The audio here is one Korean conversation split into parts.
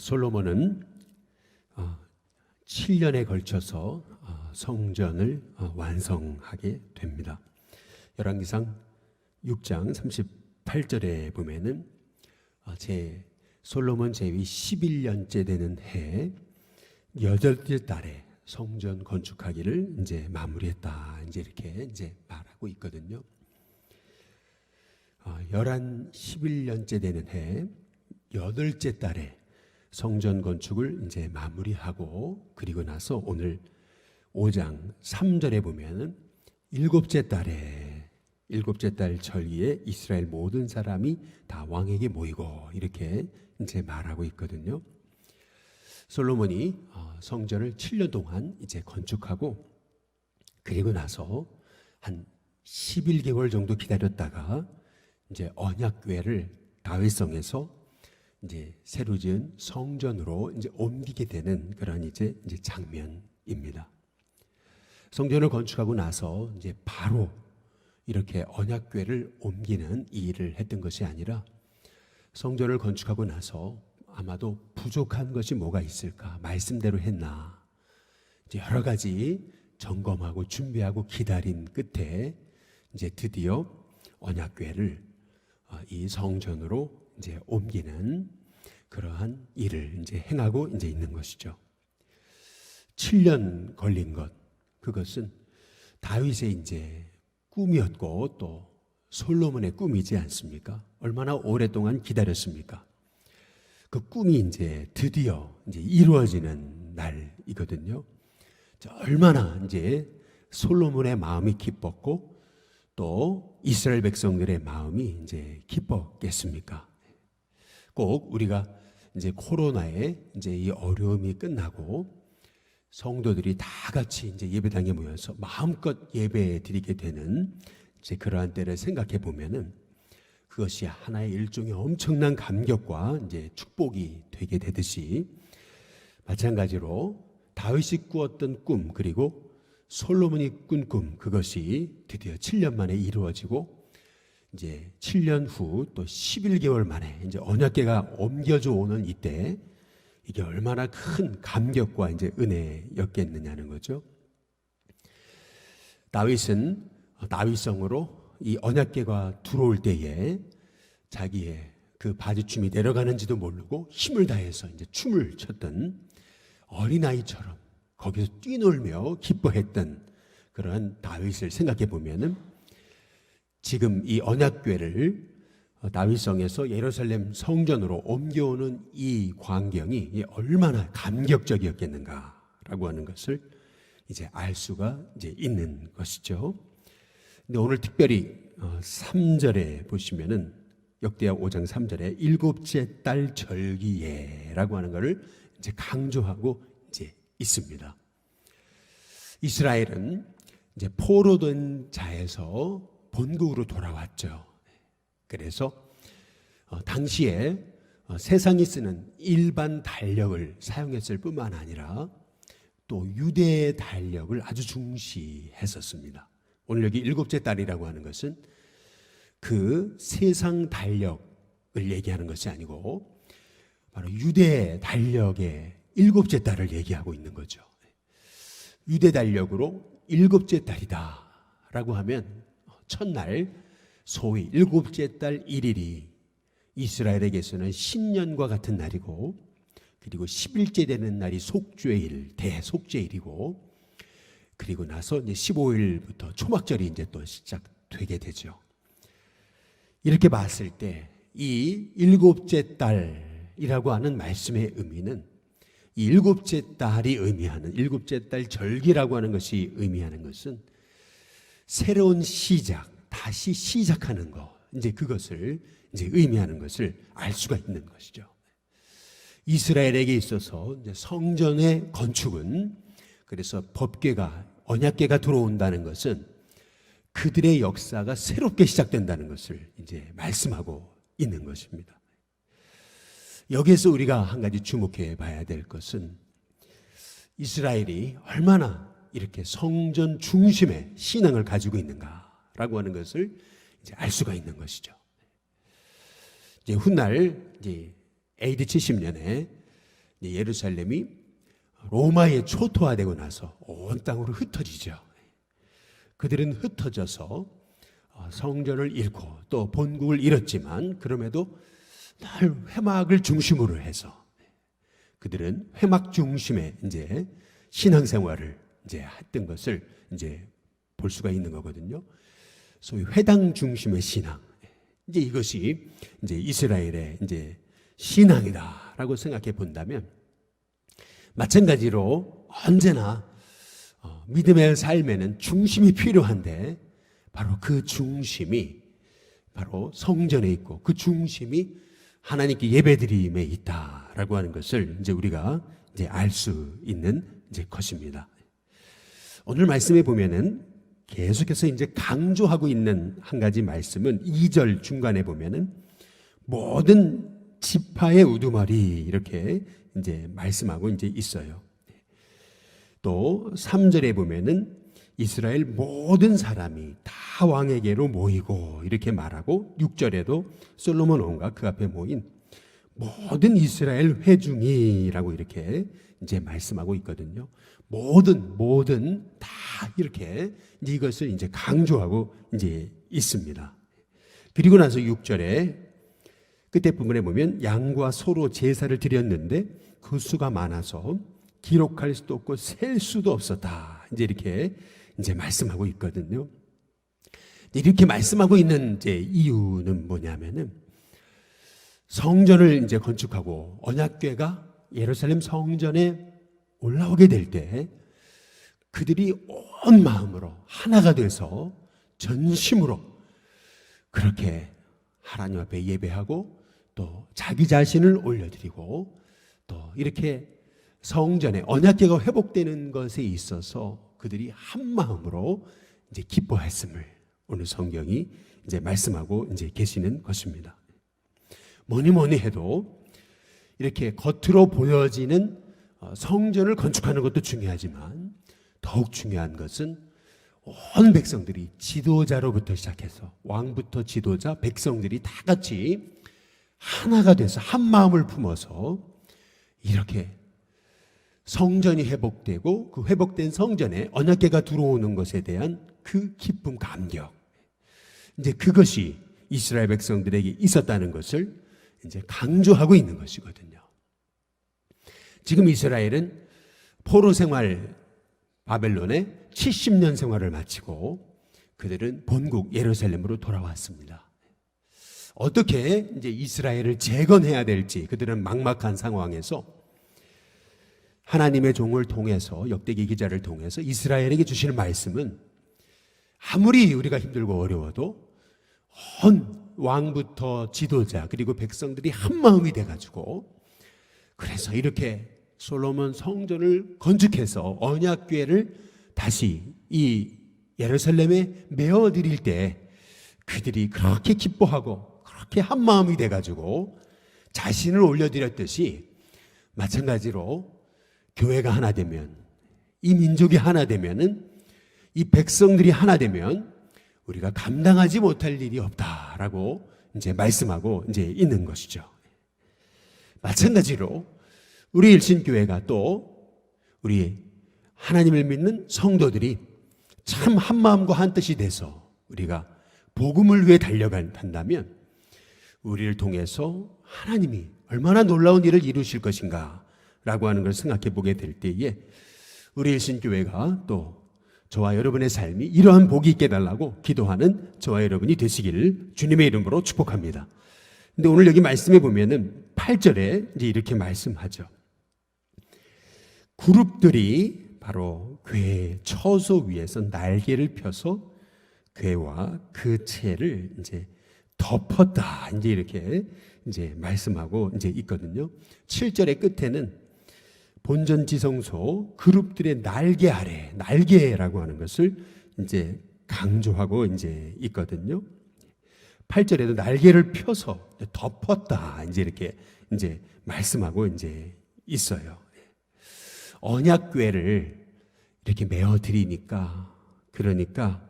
솔로몬은 7년에 걸쳐서 성전을 완성하게 됩니다. 열왕기상 6장 38절에 보면은 솔로몬 제위 11년째 되는 해 8째 달에 성전 건축하기를 이제 마무리했다. 이렇게 말하고 있거든요. 열한 11년째 되는 해 8째 달에 성전 건축을 이제 마무리하고, 그리고 나서 오늘 5장 3절에 보면은 7째 달 절기에 이스라엘 모든 사람이 다 왕에게 모이고, 이렇게 이제 말하고 있거든요. 솔로몬이 성전을 7년 동안 이제 건축하고, 그리고 나서 한 11개월 정도 기다렸다가 이제 언약궤를 다윗성에서 이제 새로 지은 성전으로 이제 옮기게 되는 그런 이제 장면입니다. 성전을 건축하고 나서 이제 바로 이렇게 언약궤를 옮기는 이 일을 했던 것이 아니라, 성전을 건축하고 나서 아마도 부족한 것이 뭐가 있을까, 말씀대로 했나, 이제 여러 가지 점검하고 준비하고 기다린 끝에 이제 드디어 언약궤를 이 성전으로 이제 옮기는 그러한 일을 이제 행하고 이제 있는 것이죠. 7년 걸린 것, 그것은 다윗의 이제 꿈이었고 또 솔로몬의 꿈이지 않습니까? 얼마나 오랫동안 기다렸습니까? 그 꿈이 이제 드디어 이제 이루어지는 날이거든요. 얼마나 이제 솔로몬의 마음이 기뻤고 또 이스라엘 백성들의 마음이 이제 기뻤겠습니까? 꼭 우리가 이제 코로나에 이제 이 어려움이 끝나고 성도들이 다 같이 이제 예배당에 모여서 마음껏 예배 드리게 되는 이제 그러한 때를 생각해 보면은 그것이 하나의 일종의 엄청난 감격과 이제 축복이 되게 되듯이, 마찬가지로 다윗이 꾸었던 꿈, 그리고 솔로몬이 꾼 꿈, 그것이 드디어 7년 만에 이루어지고, 이제 7년 후 또 11개월 만에 이제 언약궤가 옮겨져 오는 이때, 이게 얼마나 큰 감격과 이제 은혜였겠느냐는 거죠. 다윗은 다윗성으로 이 언약궤가 들어올 때에 자기의 그 바지춤이 내려가는지도 모르고 힘을 다해서 이제 춤을 췄던 어린아이처럼 거기서 뛰놀며 기뻐했던 그런 다윗을 생각해 보면은, 지금 이 언약궤를 다윗성에서 예루살렘 성전으로 옮겨오는 이 광경이 얼마나 감격적이었겠는가라고 하는 것을 이제 알 수가 이제 있는 것이죠. 근데 오늘 특별히 3절에 보시면은 역대하 5장 3절에 7째 달 절기예라고 하는 것을 이제 강조하고 이제 있습니다. 이스라엘은 이제 포로된 자에서 본국으로 돌아왔죠. 그래서 당시에 세상이 쓰는 일반 달력을 사용했을 뿐만 아니라 또 유대 달력을 아주 중시했었습니다. 오늘 여기 7째 달이라고 하는 것은 그 세상 달력을 얘기하는 것이 아니고 바로 유대 달력의 7째 달을 얘기하고 있는 거죠. 유대 달력으로 7째 달이다 라고 하면 첫날 소위 7째 달 1일이 이스라엘에게서는 신년과 같은 날이고, 그리고 10일째 되는 날이 속죄일, 대속죄일이고, 그리고 나서 이제 15일부터 초막절이 이제 또 시작되게 되죠. 이렇게 봤을 때 이 7째 달이라고 하는 말씀의 의미는, 이 7째 달이 의미하는 7째 달 절기라고 하는 것이 의미하는 것은 새로운 시작, 다시 시작하는 것, 이제 그것을 이제 의미하는 것을 알 수가 있는 것이죠. 이스라엘에게 있어서 이제 성전의 건축은, 그래서 법궤가, 언약궤가 들어온다는 것은 그들의 역사가 새롭게 시작된다는 것을 이제 말씀하고 있는 것입니다. 여기에서 우리가 한 가지 주목해 봐야 될 것은, 이스라엘이 얼마나 이렇게 성전 중심의 신앙을 가지고 있는가라고 하는 것을 이제 알 수가 있는 것이죠. 이제 훗날 이제 AD 70년에 예루살렘이 로마에 초토화되고 나서 온 땅으로 흩어지죠. 그들은 흩어져서 성전을 잃고 또 본국을 잃었지만 그럼에도 늘 회막을 중심으로 해서 그들은 회막 중심의 이제 신앙생활을 이제 했던 것을 이제 볼 수가 있는 거거든요. 소위 회당 중심의 신앙. 이제 이것이 이제 이스라엘의 이제 신앙이다라고 생각해 본다면 마찬가지로 언제나 믿음의 삶에는 중심이 필요한데 바로 그 중심이 바로 성전에 있고 그 중심이 하나님께 예배드림에 있다라고 하는 것을 이제 우리가 이제 알 수 있는 이제 것입니다. 오늘 말씀에 보면은 계속해서 이제 강조하고 있는 한 가지 말씀은 2절 중간에 보면은 모든 지파의 우두머리 이렇게 이제 말씀하고 이제 있어요. 또 3절에 보면은 이스라엘 모든 사람이 다 왕에게로 모이고 이렇게 말하고 6절에도 솔로몬 왕과 그 앞에 모인 모든 이스라엘 회중이라고 이렇게 이제 말씀하고 있거든요. 모든 다 이렇게 이것을 이제 강조하고 이제 있습니다. 그리고 나서 6절에 끝에 부분에 보면 양과 소로 제사를 드렸는데 그 수가 많아서 기록할 수도 없고 셀 수도 없었다. 이제 이렇게 이제 말씀하고 있거든요. 이렇게 말씀하고 있는 이제 이유는 뭐냐면은 성전을 이제 건축하고 언약궤가 예루살렘 성전에 올라오게 될 때 그들이 온 마음으로 하나가 돼서 전심으로 그렇게 하나님 앞에 예배하고 또 자기 자신을 올려드리고 또 이렇게 성전에 언약궤가 회복되는 것에 있어서 그들이 한 마음으로 이제 기뻐했음을 오늘 성경이 이제 말씀하고 이제 계시는 것입니다. 뭐니 해도 이렇게 겉으로 보여지는 성전을 건축하는 것도 중요하지만 더욱 중요한 것은 온 백성들이 지도자로부터 시작해서 왕부터 지도자, 백성들이 다 같이 하나가 돼서 한 마음을 품어서 이렇게 성전이 회복되고 그 회복된 성전에 언약궤가 들어오는 것에 대한 그 기쁨, 감격. 이제 그것이 이스라엘 백성들에게 있었다는 것을 이제 강조하고 있는 것이거든요. 지금 이스라엘은 포로 생활 바벨론에 70년 생활을 마치고 그들은 본국 예루살렘으로 돌아왔습니다. 어떻게 이제 이스라엘을 재건해야 될지 그들은 막막한 상황에서 하나님의 종을 통해서 역대기 기자를 통해서 이스라엘에게 주시는 말씀은 아무리 우리가 힘들고 어려워도 온 왕부터 지도자 그리고 백성들이 한 마음이 돼가지고 그래서 이렇게 솔로몬 성전을 건축해서 언약궤를 다시 이 예루살렘에 메어드릴 때 그들이 그렇게 기뻐하고 그렇게 한 마음이 돼가지고 자신을 올려드렸듯이 마찬가지로 교회가 하나 되면 이 민족이 하나 되면은 이 백성들이 하나 되면 우리가 감당하지 못할 일이 없다라고 이제 말씀하고 이제 있는 것이죠. 마찬가지로 우리 일신교회가 또 우리 하나님을 믿는 성도들이 참 한마음과 한뜻이 돼서 우리가 복음을 위해 달려간다면 우리를 통해서 하나님이 얼마나 놀라운 일을 이루실 것인가 라고 하는 걸 생각해 보게 될 때에 우리 일신교회가 또 저와 여러분의 삶이 이러한 복이 있게 달라고 기도하는 저와 여러분이 되시기를 주님의 이름으로 축복합니다. 근데 오늘 여기 말씀해 보면은 8절에 이제 이렇게 말씀하죠. 그룹들이 바로 궤 처소 위에서 날개를 펴서 궤와 그 채를 이제 덮었다. 이제 이렇게 이제 말씀하고 이제 있거든요. 7절의 끝에는 본전 지성소 그룹들의 날개 아래, 날개라고 하는 것을 이제 강조하고 이제 있거든요. 8절에도 날개를 펴서 덮었다. 이제 이렇게 이제 말씀하고 이제 있어요. 언약궤를 이렇게 메어 드리니까 그러니까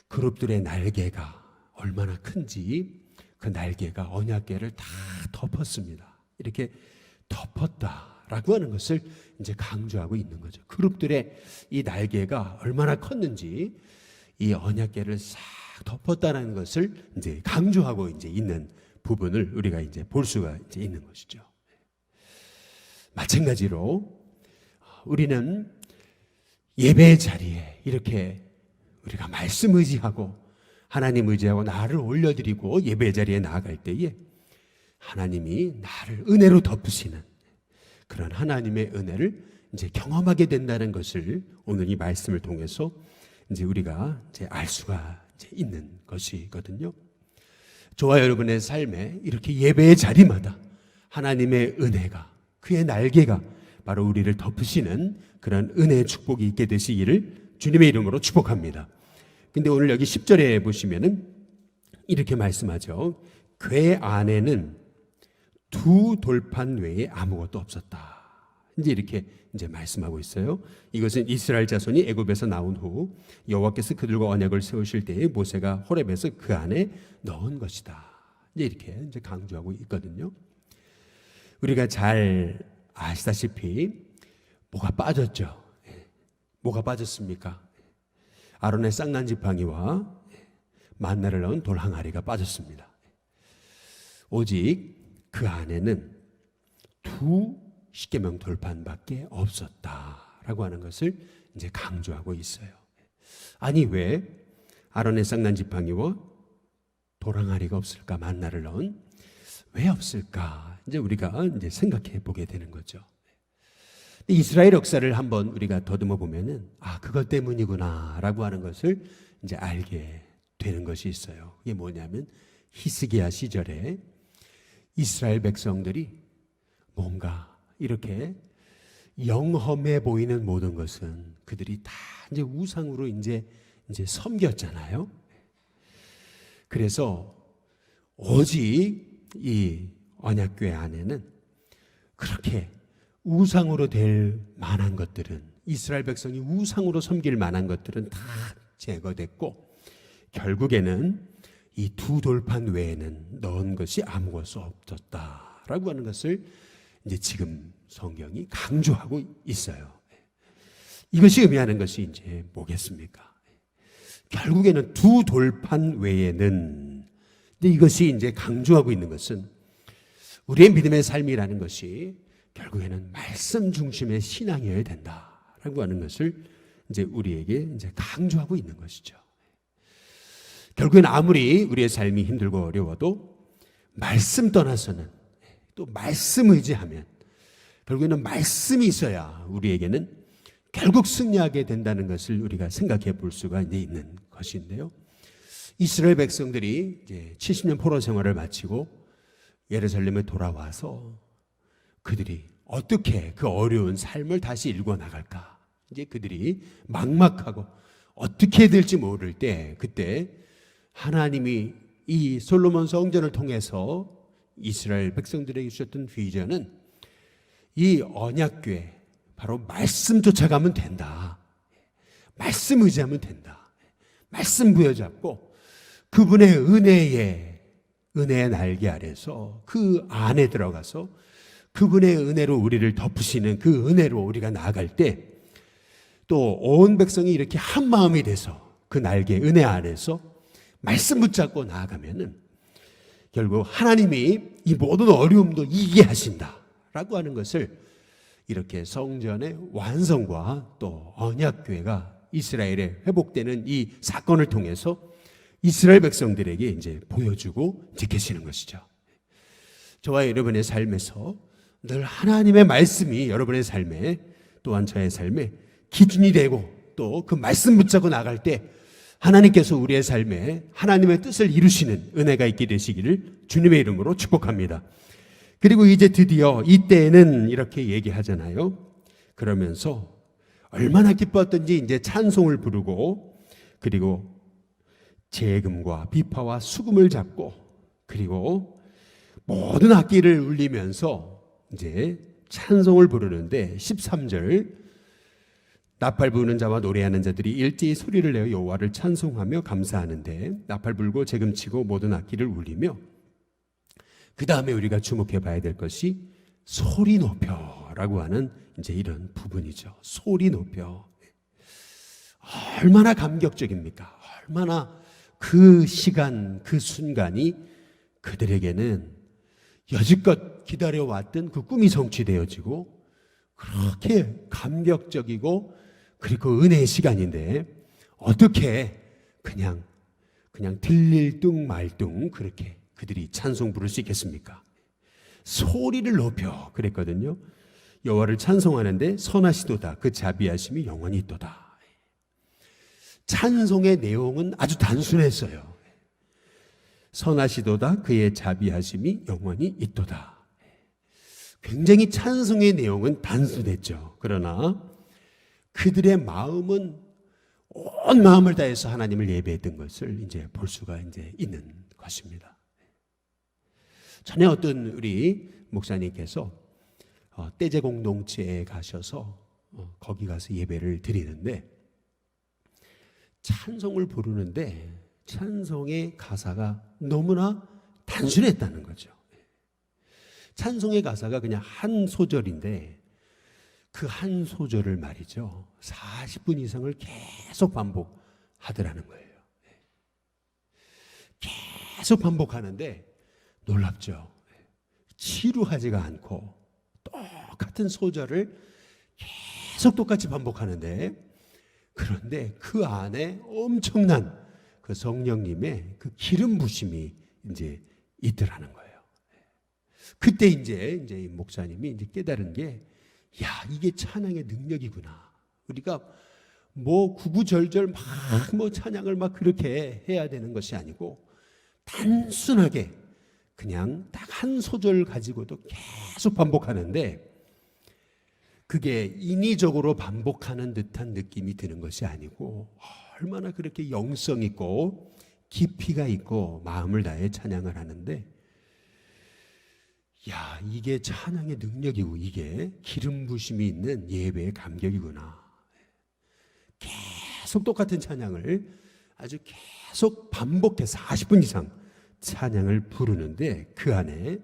그룹들의 날개가 얼마나 큰지 그 날개가 언약궤를 다 덮었습니다. 이렇게 덮었다. 있다라고 하는 것을 이제 강조하고 있는 거죠. 그룹들의 이 날개가 얼마나 컸는지 이 언약궤를 싹 덮었다는 것을 이제 강조하고 이제 있는 부분을 우리가 이제 볼 수가 이제 있는 것이죠. 마찬가지로 우리는 예배 자리에 이렇게 우리가 말씀 의지하고 하나님 의지하고 나를 올려드리고 예배 자리에 나아갈 때에 하나님이 나를 은혜로 덮으시는 그런 하나님의 은혜를 이제 경험하게 된다는 것을 오늘 이 말씀을 통해서 이제 우리가 이제 알 수가 이제 있는 것이거든요. 저와 여러분의 삶에 이렇게 예배의 자리마다 하나님의 은혜가 그의 날개가 바로 우리를 덮으시는 그런 은혜의 축복이 있게 되시기를 주님의 이름으로 축복합니다. 근데 오늘 여기 10절에 보시면은 이렇게 말씀하죠. 궤 안에는 두 돌판 외에 아무것도 없었다. 이제 이렇게 이제 말씀하고 있어요. 이것은 이스라엘 자손이 애굽에서 나온 후 여호와께서 그들과 언약을 세우실 때에 모세가 호렙에서 그 안에 넣은 것이다. 이제 이렇게 이제 강조하고 있거든요. 우리가 잘 아시다시피 뭐가 빠졌죠. 뭐가 빠졌습니까? 아론의 쌍난 지팡이와 만나를 넣은 돌 항아리가 빠졌습니다. 오직 그 안에는 두 십계명 돌판밖에 없었다라고 하는 것을 이제 강조하고 있어요. 아니 왜 아론의 쌍난 지팡이와 돌 항아리가 없을까? 만나를 넣은 왜 없을까? 이제 우리가 이제 생각해 보게 되는 거죠. 이스라엘 역사를 한번 우리가 더듬어 보면은 그것 때문이구나라고 하는 것을 이제 알게 되는 것이 있어요. 이게 뭐냐면 히스기야 시절에 이스라엘 백성들이 뭔가 이렇게 영험해 보이는 모든 것은 그들이 다 이제 우상으로 이제 섬겼잖아요. 그래서 오직 이 언약궤 안에는 그렇게 우상으로 될 만한 것들은 이스라엘 백성이 우상으로 섬길 만한 것들은 다 제거됐고 결국에는 이 두 돌판 외에는 넣은 것이 아무것도 없었다라고 하는 것을 이제 지금 성경이 강조하고 있어요. 이것이 의미하는 것이 이제 뭐겠습니까? 결국에는 두 돌판 외에는 근데 이것이 이제 강조하고 있는 것은 우리의 믿음의 삶이라는 것이 결국에는 말씀 중심의 신앙이어야 된다라고 하는 것을 이제 우리에게 이제 강조하고 있는 것이죠. 결국엔 아무리 우리의 삶이 힘들고 어려워도 말씀 떠나서는 또 말씀 의지하면 결국에는 말씀이 있어야 우리에게는 결국 승리하게 된다는 것을 우리가 생각해 볼 수가 이제 있는 것인데요. 이스라엘 백성들이 이제 70년 포로 생활을 마치고 예루살렘에 돌아와서 그들이 어떻게 그 어려운 삶을 다시 일궈 나갈까? 이제 그들이 막막하고 어떻게 해야 될지 모를 때 그때 하나님이 이 솔로몬 성전을 통해서 이스라엘 백성들에게 주셨던 비전은 이 언약궤 바로 말씀 쫓아가면 된다. 말씀 의지하면 된다. 말씀 부여잡고 그분의 은혜의 날개 아래서 그 안에 들어가서 그분의 은혜로 우리를 덮으시는 그 은혜로 우리가 나아갈 때 또 온 백성이 이렇게 한 마음이 돼서 그 날개 은혜 안에서 말씀 붙잡고 나아가면은 결국 하나님이 이 모든 어려움도 이기게 하신다라고 하는 것을 이렇게 성전의 완성과 또 언약궤가 이스라엘에 회복되는 이 사건을 통해서 이스라엘 백성들에게 이제 보여주고 이제 계시는 것이죠. 저와 여러분의 삶에서 늘 하나님의 말씀이 여러분의 삶에 또한 저의 삶에 기준이 되고 또 그 말씀 붙잡고 나갈 때 하나님께서 우리의 삶에 하나님의 뜻을 이루시는 은혜가 있게 되시기를 주님의 이름으로 축복합니다. 그리고 이제 드디어 이때는 이렇게 얘기하잖아요. 그러면서 얼마나 기뻤던지 이제 찬송을 부르고 그리고 재금과 비파와 수금을 잡고 그리고 모든 악기를 울리면서 이제 찬송을 부르는데 13절 나팔 부는 자와 노래하는 자들이 일제히 소리를 내어 여호와를 찬송하며 감사하는데 나팔 불고 재금치고 모든 악기를 울리며 그 다음에 우리가 주목해 봐야 될 것이 소리 높여라고 라고 하는 이제 이런 부분이죠. 소리 높여. 얼마나 감격적입니까? 얼마나 그 시간, 그 순간이 그들에게는 여지껏 기다려왔던 그 꿈이 성취되어지고 그렇게 감격적이고 그리고 은혜의 시간인데 어떻게 그냥 들릴 둥 말 둥 그렇게 그들이 찬송 부를 수 있겠습니까? 소리를 높여 그랬거든요. 여호와를 찬송하는데 선하시도다 그 자비하심이 영원히 있도다. 찬송의 내용은 아주 단순했어요. 선하시도다 그의 자비하심이 영원히 있도다. 굉장히 찬송의 내용은 단순했죠. 그러나 그들의 마음은 온 마음을 다해서 하나님을 예배했던 것을 이제 볼 수가 이제 있는 것입니다. 전에 어떤 우리 목사님께서 떼제 공동체에 가셔서 거기 가서 예배를 드리는데 찬송을 부르는데 찬송의 가사가 너무나 단순했다는 거죠. 찬송의 가사가 그냥 한 소절인데 그 한 소절을 말이죠 40분 이상을 계속 반복하더라는 거예요. 계속 반복하는데 놀랍죠. 지루하지가 않고 똑같은 소절을 계속 똑같이 반복하는데 그런데 그 안에 엄청난 그 성령님의 그 기름 부심이 이제 있더라는 거예요. 그때 이제 이 목사님이 이제 깨달은 게, 야, 이게 찬양의 능력이구나. 우리가 뭐 구구절절 막 뭐 찬양을 막 그렇게 해야 되는 것이 아니고 단순하게 그냥 딱 한 소절 가지고도 계속 반복하는데 그게 인위적으로 반복하는 듯한 느낌이 드는 것이 아니고 얼마나 그렇게 영성 있고 깊이가 있고 마음을 다해 찬양을 하는데, 야, 이게 찬양의 능력이고 이게 기름 부심이 있는 예배의 감격이구나. 계속 똑같은 찬양을 아주 계속 반복해서 40분 이상 찬양을 부르는데 그 안에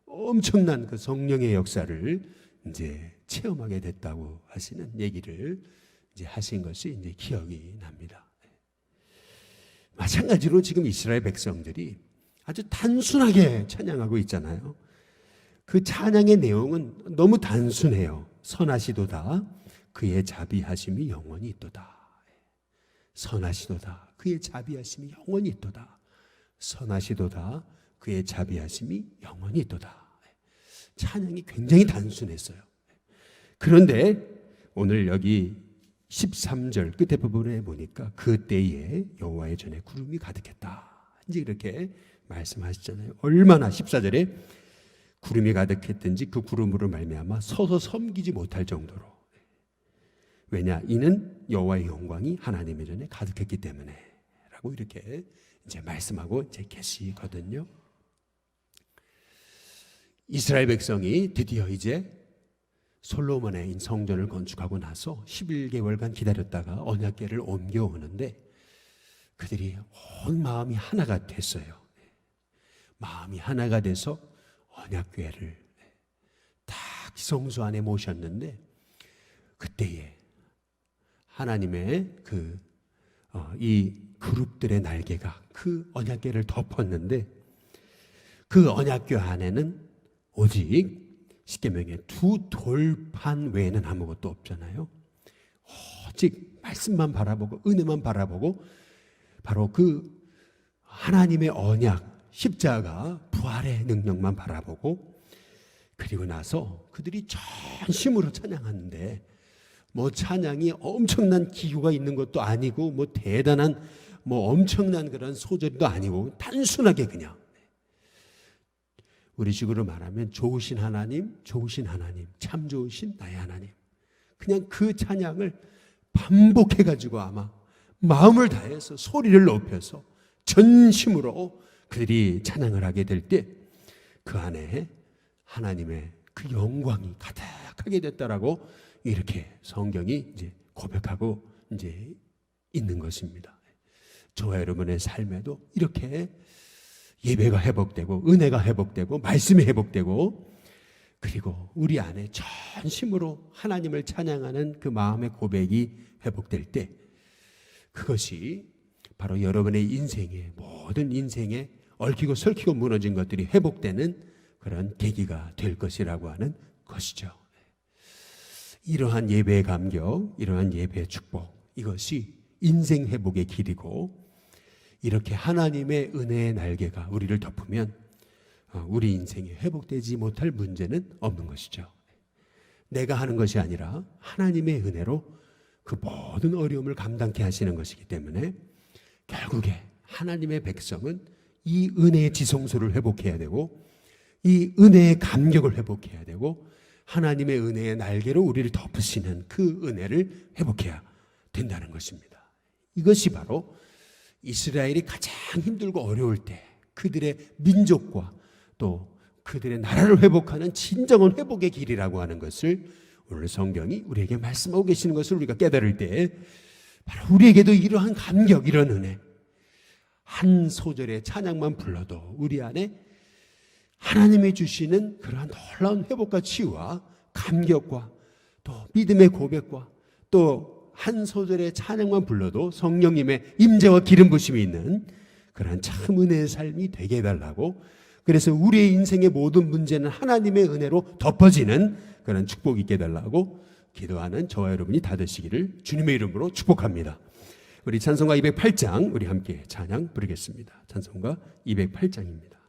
엄청난 그 성령의 역사를 이제 체험하게 됐다고 하시는 얘기를 이제 하신 것이 이제 기억이 납니다. 마찬가지로 지금 이스라엘 백성들이 아주 단순하게 찬양하고 있잖아요. 그 찬양의 내용은 너무 단순해요. 선하시도다 그의 자비하심이 영원히 있도다. 선하시도다 그의 자비하심이 영원히 있도다. 선하시도다 그의 자비하심이 영원히 있도다. 찬양이 굉장히 단순했어요. 그런데 오늘 여기 13절 끝에 부분에 보니까 그때에 여호와의 전에 구름이 가득했다. 이제 이렇게 말씀하시잖아요. 얼마나 14절에 구름이 가득했든지 그 구름으로 말미암아 서서 섬기지 못할 정도로. 왜냐? 이는 여호와의 영광이 하나님의 전에 가득했기 때문에 라고 이렇게 이제 말씀하고 이제 계시거든요. 이스라엘 백성이 드디어 이제 솔로몬의 성전을 건축하고 나서 11개월간 기다렸다가 언약궤를 옮겨오는데 그들이 온 마음이 하나가 됐어요. 마음이 하나가 돼서 언약궤를 딱 성소 안에 모셨는데 그때에 하나님의 이 그룹들의 날개가 그 언약궤를 덮었는데 그 언약궤 안에는 오직 십계명의 두 돌판 외에는 아무것도 없잖아요. 오직 말씀만 바라보고 은혜만 바라보고 바로 그 하나님의 언약 십자가 부활의 능력만 바라보고 그리고 나서 그들이 전심으로 찬양하는데 뭐 찬양이 엄청난 기교가 있는 것도 아니고 뭐 대단한 뭐 엄청난 그런 소절도 아니고 단순하게 그냥 우리 식으로 말하면 좋으신 하나님, 참 좋으신 나의 하나님. 그냥 그 찬양을 반복해가지고 아마 마음을 다해서 소리를 높여서 전심으로 그들이 찬양을 하게 될 때 그 안에 하나님의 그 영광이 가득하게 됐다라고 이렇게 성경이 이제 고백하고 이제 있는 것입니다. 저와 여러분의 삶에도 이렇게 예배가 회복되고 은혜가 회복되고 말씀이 회복되고 그리고 우리 안에 전심으로 하나님을 찬양하는 그 마음의 고백이 회복될 때 그것이 바로 여러분의 인생에 모든 인생에 얽히고 설키고 무너진 것들이 회복되는 그런 계기가 될 것이라고 하는 것이죠. 이러한 예배의 감격, 이러한 예배의 축복, 이것이 인생 회복의 길이고 이렇게 하나님의 은혜의 날개가 우리를 덮으면 우리 인생에 회복되지 못할 문제는 없는 것이죠. 내가 하는 것이 아니라 하나님의 은혜로 그 모든 어려움을 감당케 하시는 것이기 때문에 결국에 하나님의 백성은 이 은혜의 지성소를 회복해야 되고 이 은혜의 감격을 회복해야 되고 하나님의 은혜의 날개로 우리를 덮으시는 그 은혜를 회복해야 된다는 것입니다. 이것이 바로 이스라엘이 가장 힘들고 어려울 때 그들의 민족과 또 그들의 나라를 회복하는 진정한 회복의 길이라고 하는 것을 오늘 성경이 우리에게 말씀하고 계시는 것을 우리가 깨달을 때 바로 우리에게도 이러한 감격, 이런 은혜, 한 소절의 찬양만 불러도 우리 안에 하나님이 주시는 그러한 놀라운 회복과 치유와 감격과 또 믿음의 고백과 또 한 소절의 찬양만 불러도 성령님의 임재와 기름 부심이 있는 그러한 참 은혜의 삶이 되게 해달라고, 그래서 우리의 인생의 모든 문제는 하나님의 은혜로 덮어지는 그런 축복이 있게 해달라고 기도하는 저와 여러분이 다 되시기를 주님의 이름으로 축복합니다. 우리 찬송가 208장 우리 함께 찬양 부르겠습니다. 찬송가 208장입니다.